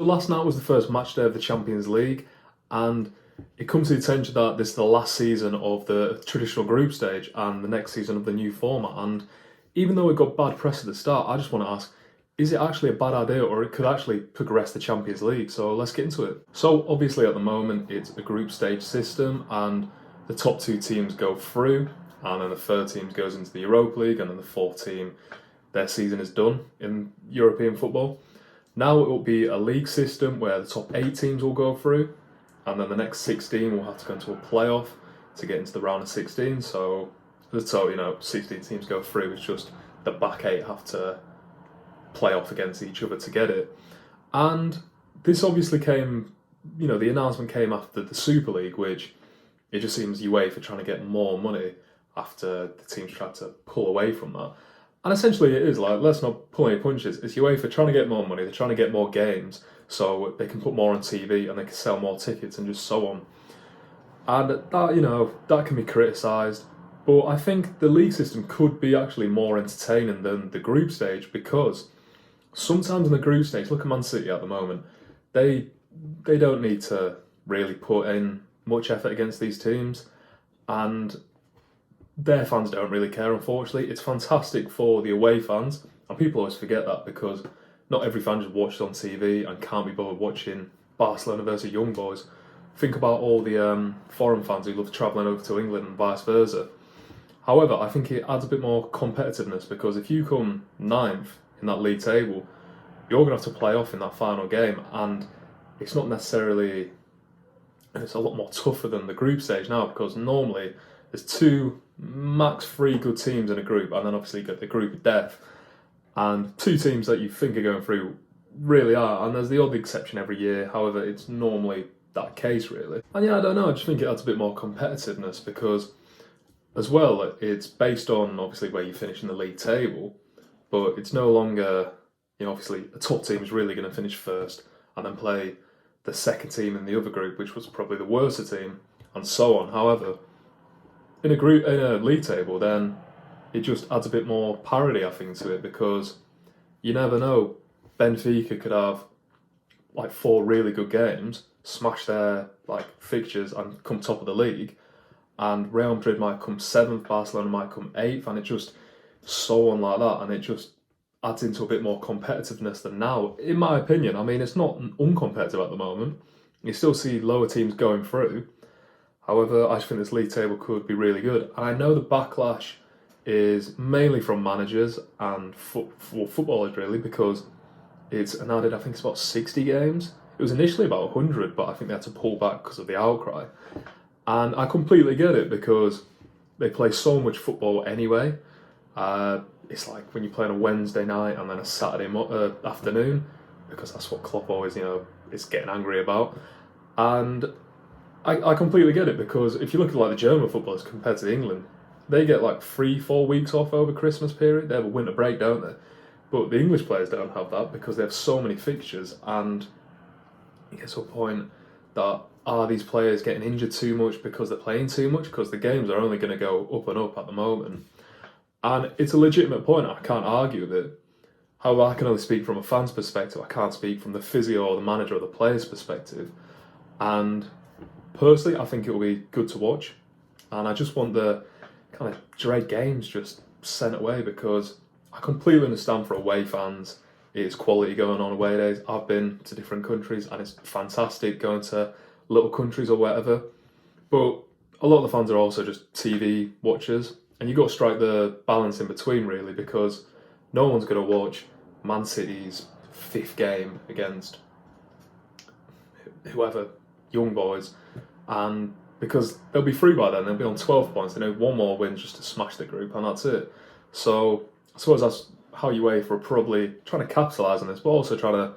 Last night was the first match day of the Champions League, and it comes to the attention that this is the last season of the traditional group stage and the next season of the new format. And even though it got bad press at the start, I just want to ask, is it actually a bad idea, or it could actually progress the Champions League? So let's get into it. So obviously at the moment it's a group stage system, and the top two teams go through, and then the third team goes into the Europa League, and then the fourth team, their season is done in European football. Now it will be a league system where the top 8 teams will go through, and then the next 16 will have to go into a playoff to get into the round of 16. So 16 teams go through. It's just the back 8 have to play off against each other to get it. And this obviously came, the announcement came after the Super League, which it just seems UEFA trying to get more money after the teams tried to pull away from that. And essentially it is, like, let's not pull any punches. It's UEFA trying to get more money, they're trying to get more games so they can put more on TV and they can sell more tickets and just so on. And that can be criticised, but I think the league system could be actually more entertaining than the group stage, because sometimes in the group stage, look at Man City at the moment, they don't need to really put in much effort against these teams, and their fans don't really care, unfortunately. It's fantastic for the away fans, and people always forget that because not every fan just watches on TV and can't be bothered watching Barcelona versus Young Boys. Think about all the foreign fans who love travelling over to England and vice versa. However, I think it adds a bit more competitiveness, because if you come 9th in that league table, you're going to have to play off in that final game, and it's not necessarily... It's a lot more tougher than the group stage now, because normally there's 2, max 3 good teams in a group, and then obviously you get the group of death, and 2 teams that you think are going through really are, and there's the odd exception every year. However, it's normally that case, really. And I don't know, I just think it adds a bit more competitiveness, because as well, it's based on obviously where you finish in the league table, but it's no longer, obviously the top team is really going to finish first and then play the second team in the other group, which was probably the worst team, and so on. However, in a league table, then it just adds a bit more parity, I think, to it, because you never know. Benfica could have like 4 really good games, smash their fixtures and come top of the league, and Real Madrid might come 7th, Barcelona might come 8th, and it just so on like that, and it just adds into a bit more competitiveness than now, in my opinion. I mean, it's not uncompetitive at the moment. You still see lower teams going through. However, I just think this league table could be really good. And I know the backlash is mainly from managers and footballers, really, because it's an added, I think it's about 60 games. It was initially about 100, but I think they had to pull back because of the outcry. And I completely get it, because they play so much football anyway. It's like when you play on a Wednesday night and then a Saturday afternoon, because that's what Klopp always, is getting angry about. And I completely get it, because if you look at the German footballers compared to England, they get 3-4 weeks off over Christmas period. They have a winter break, don't they? But the English players don't have that, because they have so many fixtures, and it gets to a point that, are these players getting injured too much because they're playing too much? Because the games are only going to go up and up at the moment. And it's a legitimate point, I can't argue with it. However, I can only speak from a fan's perspective. I can't speak from the physio or the manager or the player's perspective. And personally, I think it will be good to watch. And I just want the kind of dread games just sent away, because I completely understand for away fans, it's quality going on away days. I've been to different countries and it's fantastic going to little countries or whatever. But a lot of the fans are also just TV watchers. And you've got to strike the balance in between, really, because no one's going to watch Man City's 5th game against whoever, Young Boys, and because they'll be through by then, they'll be on 12 points, they need 1 more win just to smash the group, and that's it. So I suppose that's how UEFA are probably trying to capitalise on this, but also trying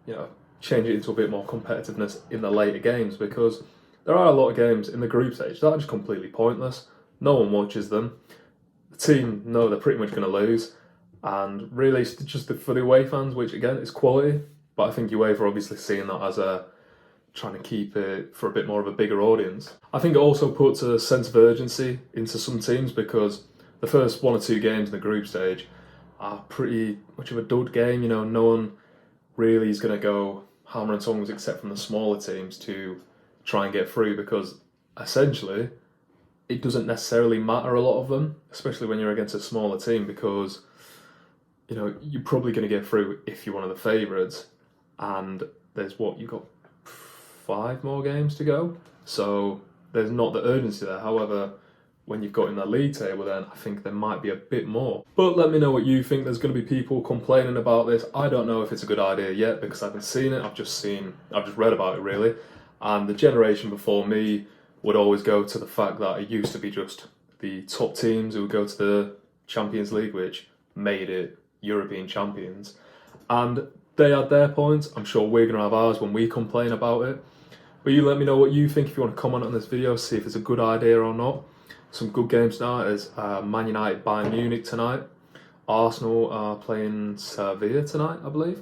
to, change it into a bit more competitiveness in the later games, because there are a lot of games in the group stage that are just completely pointless. No one watches them. The team know they're pretty much going to lose, and really it's just for the away fans, which again is quality, but I think UEFA are obviously seeing that as trying to keep it for a bit more of a bigger audience. I think it also puts a sense of urgency into some teams, because the first 1 or 2 games in the group stage are pretty much of a dud game. No one really is going to go hammer and tongs except from the smaller teams to try and get through, because essentially it doesn't necessarily matter a lot of them, especially when you're against a smaller team, because you're probably going to get through if you're one of the favourites, and there's you've got 5 more games to go, so there's not the urgency there. However, when you've got in the league table, then I think there might be a bit more. But let me know what you think. There's going to be people complaining about this. I don't know if it's a good idea yet, because I haven't seen it. I've just read about it really. And the generation before me would always go to the fact that it used to be just the top teams who would go to the Champions League, which made it European champions. And they had their points. I'm sure we're going to have ours when we complain about it. But you let me know what you think if you want to comment on this video, see if it's a good idea or not. Some good games tonight. There's Man United, Bayern Munich tonight. Arsenal are playing Sevilla tonight, I believe.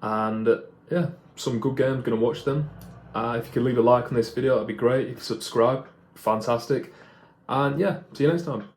And yeah, some good games, going to watch them. If you could leave a like on this video, that'd be great. If you subscribe, fantastic. And yeah, see you next time.